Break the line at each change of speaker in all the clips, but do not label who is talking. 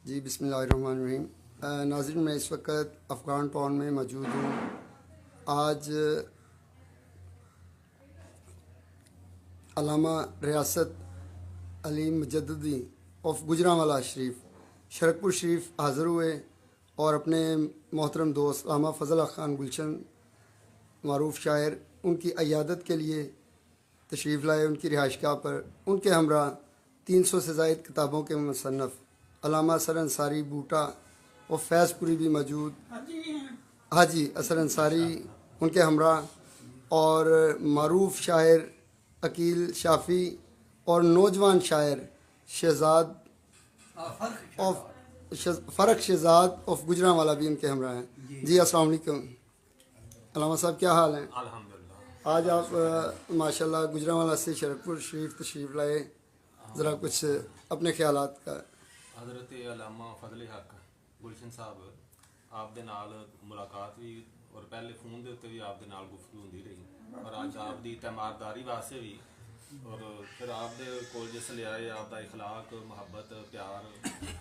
جی بسم اللہ الرحمن الرحیم. ناظرین، میں اس وقت افغان ٹاؤن میں موجود ہوں. آج علامہ ریاست علی مجددی آف گجرانوالہ شریف شرکپور شریف حاضر ہوئے اور اپنے محترم دوست علامہ فضل خان گلشن معروف شاعر ان کی عیادت کے لیے تشریف لائے. ان کی رہائش گاہ پر ان کے ہمراہ 300 سے زائد کتابوں کے مصنف علامہ اثر انصاری بوٹا اور فیض پوری بھی موجود. حاجی اثر انصاری ان کے ہمراہ اور معروف شاعر عقیل شافی اور نوجوان شاعر شہزاد فرق شہزاد آف گجرانوالہ بھی ان کے ہمراہ ہیں. جی السلام علیکم علامہ صاحب، کیا حال ہیں؟
الحمدللہ.
آج آپ ماشاءاللہ گجرانوالہ سے شرکپور شریف تشریف لائے، ذرا کچھ اپنے خیالات کا.
حضرت علامہ فضل حق گلشن صاحب آپ دے نال ملاقات بھی اور پہلے فون دے اتنے بھی آپ دے نال گفتگو ہوندی رہی اور اج آپ دی تیمارداری واسطے بھی اور پھر آپ دے کول جس لے آئے آپ دا اخلاق محبت پیار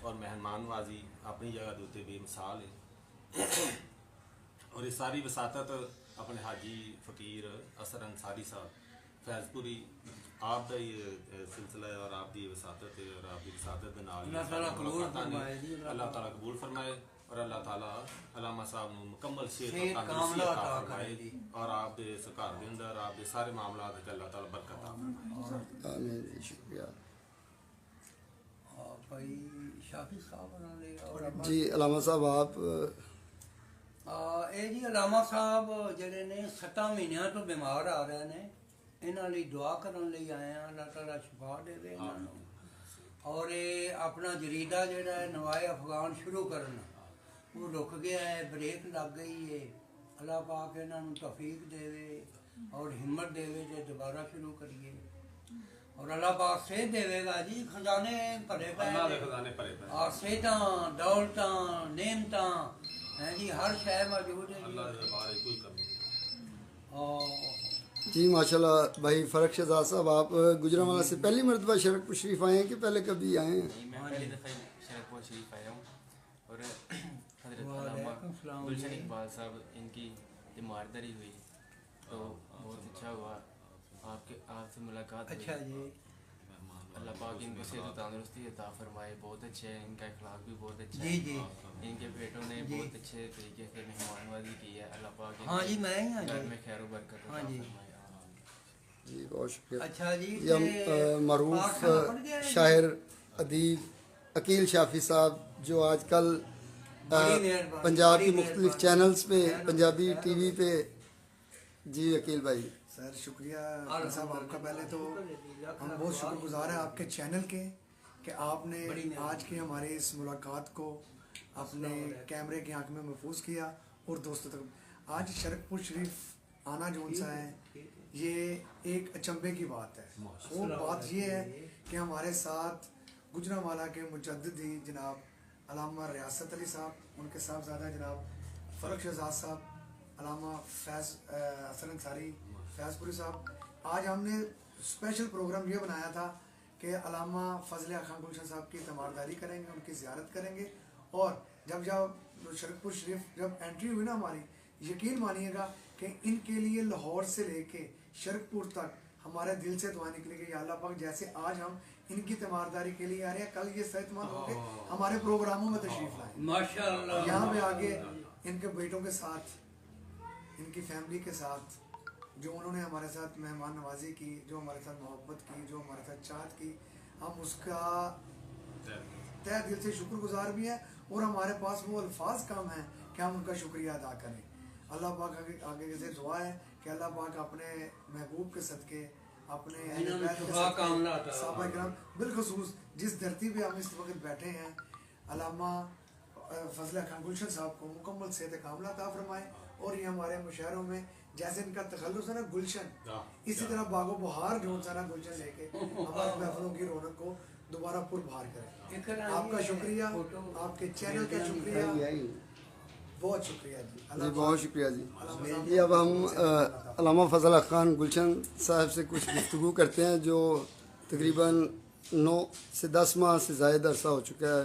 اور مہمان نوازی اپنی جگہ دے اتنے بے مثال ہے. اور یہ ساری وساطت اپنے حاجی فقیر اثر انصاری صاحب فیض پوری آپ کا یہ سلسلہ ہے اور آپ کی وساطت ہے اور آپ کی وساطت اللہ تعالیٰ قبول فرمائے اور اللہ تعالیٰ علامہ صاحب نے مکمل صحت عطا فرمائے اور آپ کے اس گھر کے اندر آپ کے سارے معاملات اللہ تعالیٰ برکت عطا فرمائے.
آمین. شکریہ. جی علامہ صاحب آپ
جی علامہ صاحب جڑے نے 7 مہینوں تو بیمار آ رہے ہیں، انہاں لئی دعا کرن لئی آئے ہیں. اللہ تعالیٰ شفا دے انہاں نوں اور اپنا جریدہ جڑا ہے نوائے افغان شروع کرنا وہ رک گیا ہے، بریک لگ گئی ہے. اللہ پاک انہاں نوں توفیق دے اور ہمت دے کہ دوبارہ شروع کریے اور اللہ پاک صحت دے گا. جی خزانے بھرے پے اور صحتاں دولتاں نعمتاں ہیں جی، ہر شے موجود ہے
جی ماشاءاللہ. بھائی فرق شہزاد صاحب، آپ گجرانوالہ سے پہلی مرتبہ شرکپور شریف آئے ہیں کہ پہلے کبھی آئے ہیں؟
میں پہلی دفعہ شرکپور شریف آیا ہوں اور حضرت علامہ گلشن اقبال صاحب ان کی تیمارداری ہوئی تو بہت اچھا ہوا آپ سے ملاقات ہوئی.
اچھا جی،
اللہ پاک ان کو صحت و تندرستی عطا فرمائے. بہت اچھے ہیں، ان کا اخلاق بھی بہت اچھا
جی جی.
ہے. ان کے بیٹوں نے بہت اچھے طریقے سے مہمان نوازی کی ہے. اللہ پاک
ہاں جی، میں ہی ہاں
گھر
جی.
میں خیر و برکت
ہاں
عطا
جی.
فرمائے.
جی بہت شکریہ.
اچھا جی.
یہ معروف شاعر ادیب عقیل شافی صاحب جو آج کل پنجاب کی مختلف چینلز پہ پنجابی ٹی وی پہ. جی عقیل بھائی.
سر شکریہ صاحب آپ کا. پہلے تو ہم بہت شکر گزار ہیں آپ کے چینل کے کہ آپ نے آج کی ہماری اس ملاقات کو اپنے کیمرے کی آنکھ میں محفوظ کیا اور دوستوں تک. آج شرکپور شریف آنا جون سا ہے یہ ایک اچنبے کی بات ہے. وہ بات یہ ہے کہ ہمارے ساتھ گجرانوالہ کے مجددی جناب علامہ ریاست علی صاحب، ان کے صاحبزادہ جناب فرق شہزاد صاحب، علامہ فیض اثر انصاری فیض پوری صاحب. آج ہم نے اسپیشل پروگرام یہ بنایا تھا کہ علامہ فضل خان گلشن صاحب کی تیمارداری کریں گے، ان کی زیارت کریں گے. اور جب شرکپور شریف جب انٹری ہوئی نا ہماری، یقین مانیے گا کہ ان کے لیے لاہور سے لے کے شرکپور تک ہمارے دل سے دعا نکلے گی یا اللہ پاک جیسے آج ہم ان کی تیمارداری کے لیے آ رہے ہیں، کل یہ صحت مند ہو کے ہمارے پروگراموں میں تشریف لائیں
ماشاءاللہ.
یہاں پہ آگے ان کے بیٹوں کے ساتھ، ان کی فیملی کے ساتھ جو انہوں نے ہمارے ساتھ مہمان نوازی کی، جو ہمارے ساتھ محبت کی، جو ہمارے ساتھ چاہت کی، ہم اس کا تہ دل سے شکر گزار بھی ہیں اور ہمارے پاس وہ الفاظ کم ہیں کہ ہم ان کا شکریہ ادا کریں. اللہ پاک آگے سے دعا ہے کہ اللہ پاک اپنے محبوب کے صدقے اپنے صحابہ کرام بالخصوص جس دھرتی پہ ہم اس وقت بیٹھے ہیں علامہ فضل خان گلشن صاحب کو مکمل صحت کاملہ عطا فرمائے. اور یہ ہمارے مشاعروں میں جیسے ان کا تخلص ہے نا گلشن، اسی طرح باغ و بہار جو ہوتا ہے نا گلشن لے کے ہمارے محفلوں کی رونق کو دوبارہ پر بہار کریں. آپ کا شکریہ، آپ کے چینل کا شکریہ، بہت شکریہ جی.
جی بہت شکریہ جی. جی اب ہم علامہ فضل خان گلشن صاحب سے کچھ گفتگو کرتے ہیں جو تقریباً 9 سے 10 ماہ سے زائد عرصہ ہو چکا ہے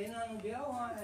ਇਹਨਾਂ ਨੂੰ ਦਿਓ ਹਾਂ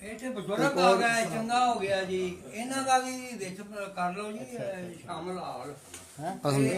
ਇਹ ਤੇ ਬਜ਼ੁਰਗ ਆ ਗਿਆ ਚੰਗਾ ਹੋ ਗਿਆ ਜੀ ਇਹਨਾਂ ਦਾ ਵੀ ਵਿੱਚ ਕਰ ਲਓ ਜੀ ਸ਼ਾਮਲ ਹਾਲ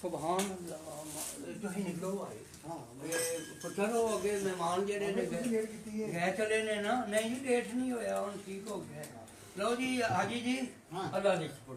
ਸੁਭਾਨ ਅੱਲਾਹ ਜੋ ਹੀ ਨਿਕਲੋ ਆਏ ਪੁੱਤਰੋ ਅੱਗੇ ਮਹਿਮਾਨ ਜਿਹੜੇ ਨੇ ਗਏ ਚਲੇ ਨੇ ਨਾ ਨਹੀਂ ਜੀ ਲੇਟ ਨਹੀਂ ਹੋਇਆ ਹੁਣ ਠੀਕ ਹੋ ਗਿਆ ਲਓ ਜੀ ਹਾਜੀ ਜੀ ਅੱਲਾਹ ਦੇ ਸ਼ੁਕਰ